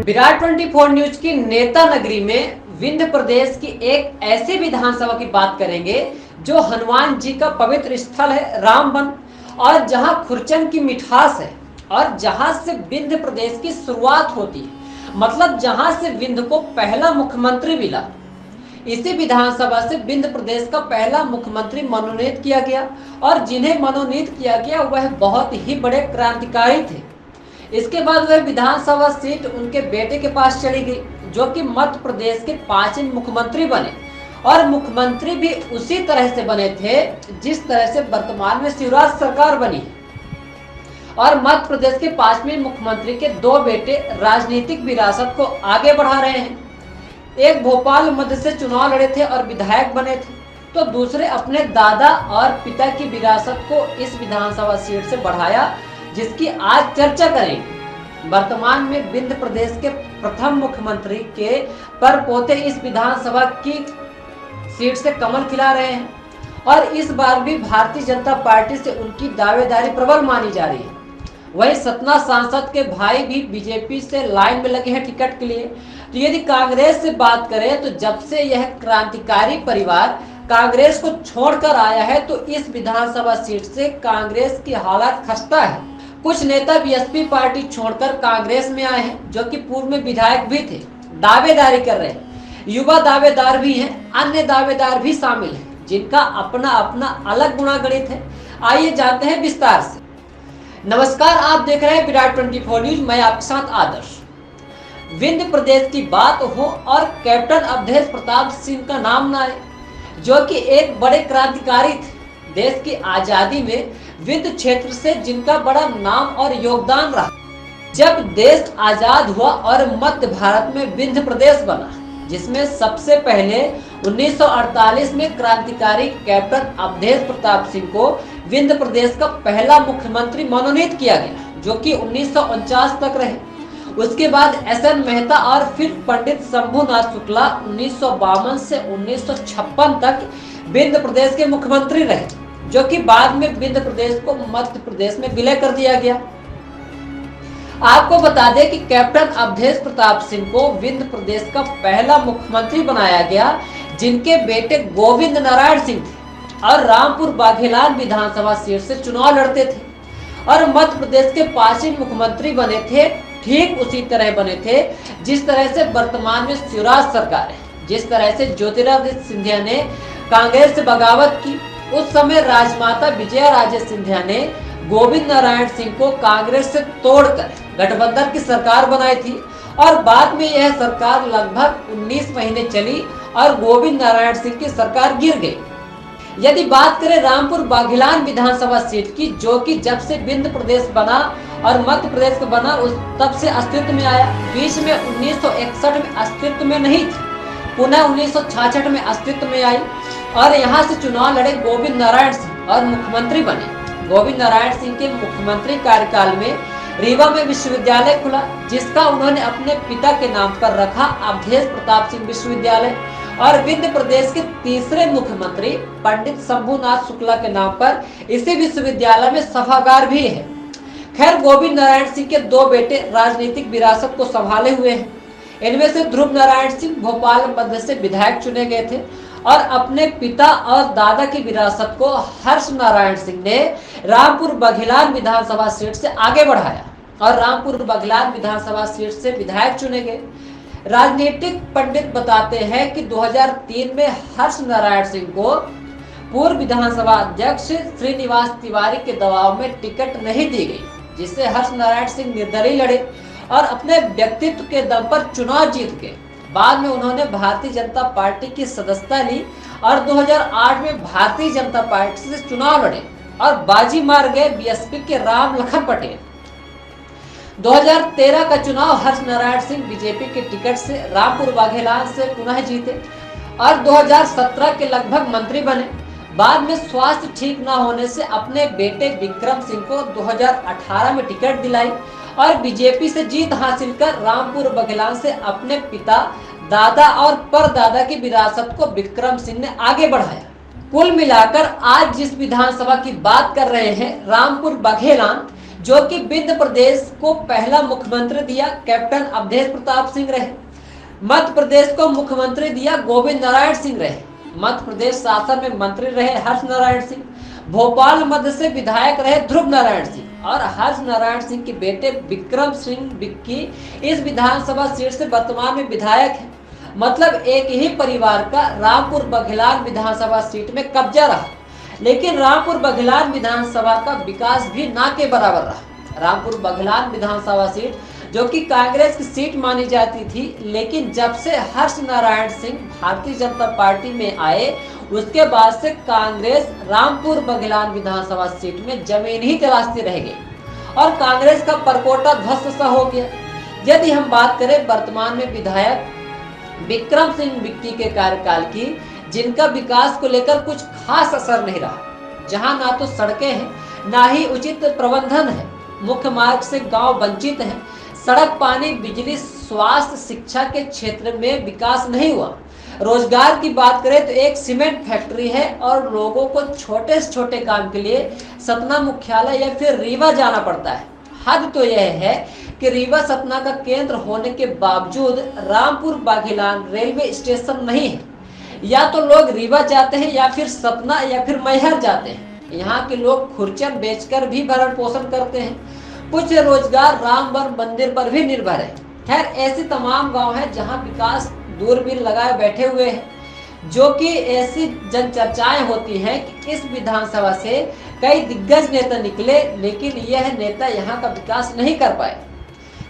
Virat 24 news की नेता नगरी में विंध्य प्रदेश की एक ऐसी विधानसभा की बात करेंगे जो हनुमान जी का पवित्र स्थल है, रामवन, और जहां खुरचन की मिठास है और जहां से विंध्य प्रदेश की शुरुआत होती है। मतलब जहां से विंध्य को पहला मुख्यमंत्री मिला। इसी विधानसभा से विंध्य प्रदेश का पहला मुख्यमंत्री मनोनीत किया गया और जिन्हें मनोनीत किया गया वह बहुत ही बड़े क्रांतिकारी थे। इसके बाद वह विधानसभा सीट उनके बेटे के पास चली गई, जो कि मध्य प्रदेश के 5वें मुख्यमंत्री बने और मुख्यमंत्री भी उसी तरह से बने थे जिस तरह से वर्तमान में शिवराज सरकार बनी है। और मध्य प्रदेश के 5वें मुख्यमंत्री के दो बेटे राजनीतिक विरासत को आगे बढ़ा रहे हैं। एक भोपाल मध्य से चुनाव लड़े थे और विधायक बने थे, तो दूसरे अपने दादा और पिता की विरासत को इस विधानसभा सीट से बढ़ाया, जिसकी आज चर्चा करेंगे। वर्तमान में विंध्य प्रदेश के प्रथम मुख्यमंत्री के परपोते इस विधानसभा की सीट से कमल खिला रहे हैं और इस बार भी भारतीय जनता पार्टी से उनकी दावेदारी प्रबल मानी जा रही है। वही सतना सांसद के भाई भी बीजेपी से लाइन में लगे हैं टिकट के लिए। तो यदि कांग्रेस से बात करें तो जब से यह क्रांतिकारी परिवार कांग्रेस को छोड़कर आया है तो इस विधानसभा सीट से कांग्रेस की हालत खस्ता है। कुछ नेता बीएसपी पार्टी छोड़कर कांग्रेस में आए हैं, जो कि पूर्व में विधायक भी थे, दावेदारी कर रहे हैं। युवा दावेदार भी हैं, अन्य दावेदार भी शामिल हैं, जिनका अपना अपना अलग गुणागणित है। आइए जानते हैं विस्तार से। नमस्कार, आप देख रहे हैं विराट 24 न्यूज। मैं आपके साथ आदर्श। विंध्य प्रदेश की बात हो और कैप्टन अवधेश प्रताप सिंह का नाम न आए, जो कि एक बड़े क्रांतिकारी थे। देश की आजादी में विंध्य क्षेत्र से जिनका बड़ा नाम और योगदान रहा। जब देश आजाद हुआ और मध्य भारत में विंध्य प्रदेश बना, जिसमें सबसे पहले 1948 में क्रांतिकारी कैप्टन अवधेश प्रताप सिंह को विंध्य प्रदेश का पहला मुख्यमंत्री मनोनीत किया गया, जो कि 1949 तक रहे। उसके बाद एसएन मेहता और फिर पंडित शंभुनाथ शुक्ला 1952 से 1956 तक विंध्य प्रदेश के मुख्यमंत्री रहे, जो कि बाद में विंध्य प्रदेश को मध्य प्रदेश में विलय कर दिया गया। आपको बता दें कि कैप्टन अवधेश प्रताप सिंह को विंध्य प्रदेश का पहला मुख्यमंत्री बनाया गया, जिनके बेटे गोविंद नारायण सिंह थे और रामपुर बाघेलान विधानसभा सीट से चुनाव लड़ते थे और मध्य प्रदेश के 5वें मुख्यमंत्री बने थे। ठीक उसी तरह बने थे जिस तरह से वर्तमान में शिवराज सरकार है। जिस तरह से ज्योतिरादित्य सिंधिया ने कांग्रेस से बगावत की, उस समय राजमाता विजया राजे सिंधिया ने गोविंद नारायण सिंह को कांग्रेस से तोड़कर गठबंधन की सरकार बनाई थी और बाद में यह सरकार लगभग 19 महीने चली और गोविंद नारायण सिंह की सरकार गिर गई। यदि बात करें रामपुर बाघेलान विधानसभा सीट की, जो कि जब से विंध्य प्रदेश बना और मध्य प्रदेश का बना उस तब से अस्तित्व में आया। बीच में 1961 में अस्तित्व में नहीं थी, पुनः 1966 में अस्तित्व में आई और यहाँ से चुनाव लड़े गोविंद नारायण सिंह और मुख्यमंत्री बने। गोविंद नारायण सिंह के मुख्यमंत्री कार्यकाल में रीवा में विश्वविद्यालय खुला, जिसका उन्होंने अपने पिता के नाम पर रखा, अवधेश प्रताप सिंह विश्वविद्यालय। और विंध्य प्रदेश के तीसरे मुख्यमंत्री पंडित शंभुनाथ शुक्ला के नाम पर इसी विश्वविद्यालय में सभागार भी है। खैर, गोविंद नारायण सिंह के दो बेटे राजनीतिक विरासत को संभाले हुए हैं। इनमें से ध्रुव नारायण सिंह भोपाल मध्य से विधायक चुने गए थे और अपने पिता और दादा की विरासत को हर्ष नारायण सिंह ने रामपुर बाघेलान विधानसभा सीट से आगे बढ़ाया और रामपुर बाघेलान विधानसभा सीट से विधायक चुने गए। राजनीतिक पंडित बताते हैं कि 2003 में हर्ष नारायण सिंह को पूर्व विधानसभा अध्यक्ष श्रीनिवास तिवारी के दबाव में टिकट नहीं दी गई, जिससे हर्ष नारायण सिंह निर्दलीय लड़े और अपने व्यक्तित्व के दम पर चुनाव जीत गए। बाद में उन्होंने भारतीय जनता पार्टी की सदस्यता ली और 2008 में भारतीय जनता पार्टी से चुनाव लड़े और बाजी मार गए बीएसपी के राम लखन पटेल। 2013 का चुनाव हर्ष नारायण सिंह बीजेपी के टिकट से रामपुर बाघेलान से पुनः जीते और 2017 के लगभग मंत्री बने। बाद में स्वास्थ्य ठीक न होने से अपने बेटे विक्रम सिंह को 2018 में टिकट दिलाई और बीजेपी से जीत हासिल कर रामपुर बाघेलान से अपने पिता, दादा और परदादा की विरासत को विक्रम सिंह ने आगे बढ़ाया। कुल मिलाकर आज जिस विधानसभा की बात कर रहे हैं, रामपुर बाघेलान, जो कि विंध्य प्रदेश को पहला मुख्यमंत्री दिया कैप्टन अवधेश प्रताप सिंह रहे। मध्य प्रदेश को मुख्यमंत्री दिया गोविंद नारायण सिंह रहे। मध्य प्रदेश शासन में मंत्री रहे हर्ष नारायण सिंह। भोपाल मध्य से विधायक रहे ध्रुव नारायण सिंह और हर्ष नारायण सिंह के बेटे विक्रम सिंह बिक्की इस विधानसभा सीट से वर्तमान में विधायक है। मतलब एक ही परिवार का रामपुर बघेलान विधानसभा सीट में कब्जा रहा, लेकिन रामपुर बघेलान विधानसभा का विकास भी ना के बराबर रहा। रामपुर बघेलान विधानसभा सीट जो कि कांग्रेस की सीट मानी जाती थी, लेकिन जब से हर्ष नारायण सिंह भारतीय जनता पार्टी में आए उसके बाद से कांग्रेस रामपुर बघेलान विधानसभा सीट में जमीन ही तलाशती रह गई और कांग्रेस का परकोटा ध्वस्त सा हो गया। यदि हम बात करें वर्तमान में विधायक विक्रम सिंह बिक्की के कार्यकाल की, जिनका विकास को लेकर कुछ खास असर नहीं रहा, जहां ना तो सड़कें हैं ना ही उचित प्रबंधन है, मुख्य मार्ग से गांव वंचित हैं, सड़क पानी बिजली स्वास्थ्य शिक्षा के क्षेत्र में विकास नहीं हुआ। रोजगार की बात करें तो एक सीमेंट फैक्ट्री है और लोगों को छोटे से छोटे काम के लिए सतना मुख्यालय या फिर रीवा जाना पड़ता है। हद तो यह है कि रीवा सतना का केंद्र होने के बावजूद रामपुर बघेलान रेलवे स्टेशन नहीं है। या तो लोग रीवा जाते हैं या फिर सतना या फिर मैहर जाते हैं। यहाँ के लोग खुरचन बेचकर भी भरण पोषण करते हैं। कुछ रोजगार राम वन मंदिर पर भी निर्भर है। खैर ऐसे तमाम गांव हैं जहां विकास दूरबीन लगाए बैठे हुए हैं, जो कि ऐसी जन चर्चाएं होती हैं कि इस विधानसभा से कई दिग्गज नेता निकले, लेकिन यह नेता यहाँ का विकास नहीं कर पाए।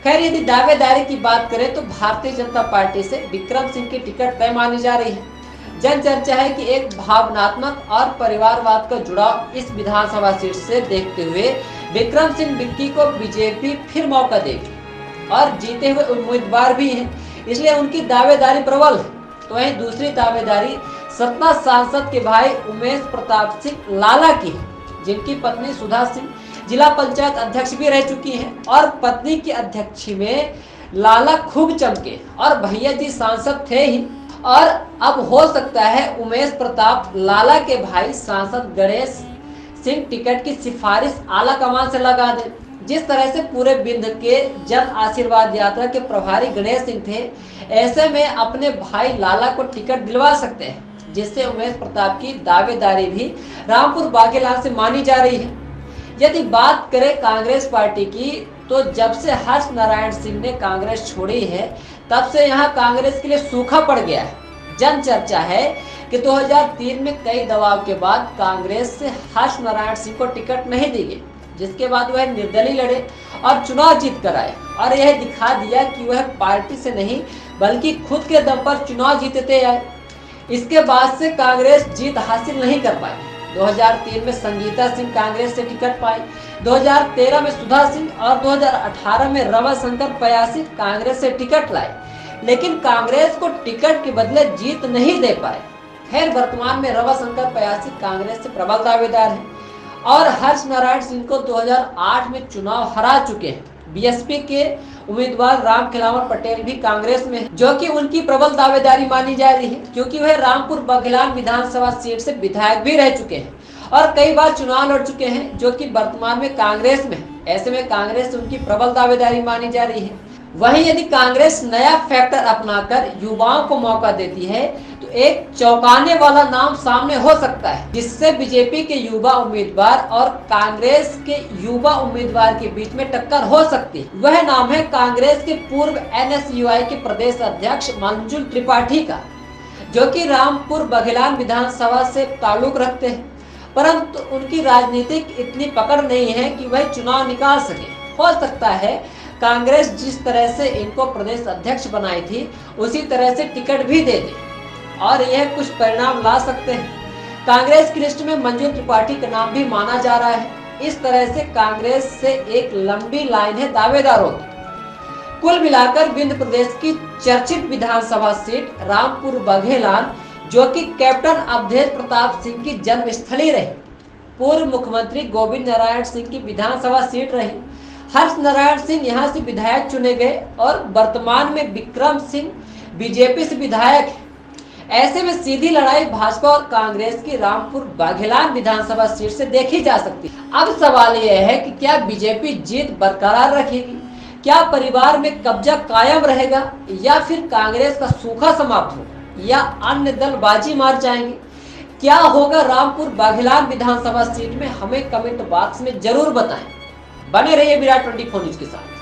खैर यदि दावेदारी की बात करें तो भारतीय जनता पार्टी से विक्रम सिंह की टिकट तय मानी जा रही है। जन चर्चा है कि एक भावनात्मक और परिवारवाद का जुड़ाव इस विधानसभा सीट से देखते हुए विक्रम सिंह बिक्की को बीजेपी फिर मौका देगी और जीते हुए उम्मीदवार भी हैं, इसलिए उनकी दावेदारी प्रबल है। तो वहीं दूसरी दावेदारी सतना सांसद के भाई उमेश प्रताप सिंह लाला की है, जिनकी पत्नी सुधा सिंह जिला पंचायत अध्यक्ष भी रह चुकी हैं और पत्नी की अध्यक्षी में लाला खूब चमके और भैया जी सांसद थे ही। और अब हो सकता है उमेश प्रताप लाला के भाई सांसद गणेश सिंह टिकट की सिफारिश आला कमान से लगा दे। जिस तरह से पूरे विंध्य के जन आशीर्वाद यात्रा के प्रभारी गणेश सिंह थे, ऐसे में अपने भाई लाला को टिकट दिलवा सकते हैं, जिससे उमेश प्रताप की दावेदारी भी रामपुर बघेलान से मानी जा रही है। यदि बात करें कांग्रेस पार्टी की, तो जब से हर्ष नारायण सिंह ने कांग्रेस छोड़ी है तब से यहाँ कांग्रेस के लिए सूखा पड़ गया है। जन चर्चा है कि 2003 में कई दबाव के बाद कांग्रेस से हर्ष नारायण सिंह को टिकट नहीं दी गई, जिसके बाद वह निर्दलीय लड़े और चुनाव जीत कर आए और यह दिखा दिया कि वह पार्टी से नहीं बल्कि खुद के दम पर चुनाव जीतते आए। इसके बाद से कांग्रेस जीत हासिल नहीं कर पाई। 2003 में संगीता सिंह कांग्रेस से टिकट पाई, 2013 में सुधा सिंह और 2018 में रवाशंकर पयासी कांग्रेस से टिकट लाए, लेकिन कांग्रेस को टिकट के बदले जीत नहीं दे पाए। खैर वर्तमान में रवाशंकर पयासी कांग्रेस से प्रबल दावेदार हैं और हर्ष नारायण सिंह को 2008 में चुनाव हरा चुके हैं। बीएसपी के उम्मीदवार राम खिलावन पटेल भी कांग्रेस में है, जो कि उनकी प्रबल दावेदारी मानी जा रही है, क्योंकि वह रामपुर बघेलान विधानसभा सीट से विधायक भी रह चुके हैं और कई बार चुनाव लड़ चुके हैं, जो कि वर्तमान में कांग्रेस में है। ऐसे में कांग्रेस से उनकी प्रबल दावेदारी मानी जा रही है। वहीं यदि कांग्रेस नया फैक्टर अपनाकर युवाओं को मौका देती है तो एक चौंकाने वाला नाम सामने हो सकता है, जिससे बीजेपी के युवा उम्मीदवार और कांग्रेस के युवा उम्मीदवार के बीच में टक्कर हो सकती है। वह नाम है कांग्रेस के पूर्व एनएसयूआई के प्रदेश अध्यक्ष मंजुल त्रिपाठी का, जो कि रामपुर बघेलान विधानसभा से ताल्लुक रखते हैं, परंतु उनकी राजनीतिक इतनी पकड़ नहीं है कि वह चुनाव निकाल सके। हो सकता है कांग्रेस जिस तरह से इनको प्रदेश अध्यक्ष बनाई थी उसी तरह से टिकट भी दे दे और यह कुछ परिणाम ला सकते हैं। कांग्रेस की लिस्ट में मंजू त्रिपाठी का नाम भी माना जा रहा है। इस तरह से कांग्रेस से एक लंबी लाइन है दावेदारों की। कुल मिलाकर विंध्य प्रदेश की चर्चित विधानसभा सीट रामपुर बघेलान, जो कि कैप्टन अवधेश प्रताप सिंह की जन्मस्थली रही, पूर्व मुख्यमंत्री गोविंद नारायण सिंह की विधानसभा सीट रही। हर्ष नारायण सिंह यहां से विधायक चुने गए और वर्तमान में विक्रम सिंह बीजेपी से विधायक है। ऐसे में सीधी लड़ाई भाजपा और कांग्रेस की रामपुर बाघेलान विधानसभा सीट से देखी जा सकती है। अब सवाल यह है कि क्या बीजेपी जीत बरकरार रखेगी, क्या परिवार में कब्जा कायम रहेगा, या फिर कांग्रेस का सूखा समाप्त होगा, या अन्य दल बाजी मार जाएंगे। क्या होगा रामपुर बाघेलान विधानसभा सीट में, हमें कमेंट बॉक्स में जरूर बताएं। बने रहिए विराट 24 न्यूज के साथ।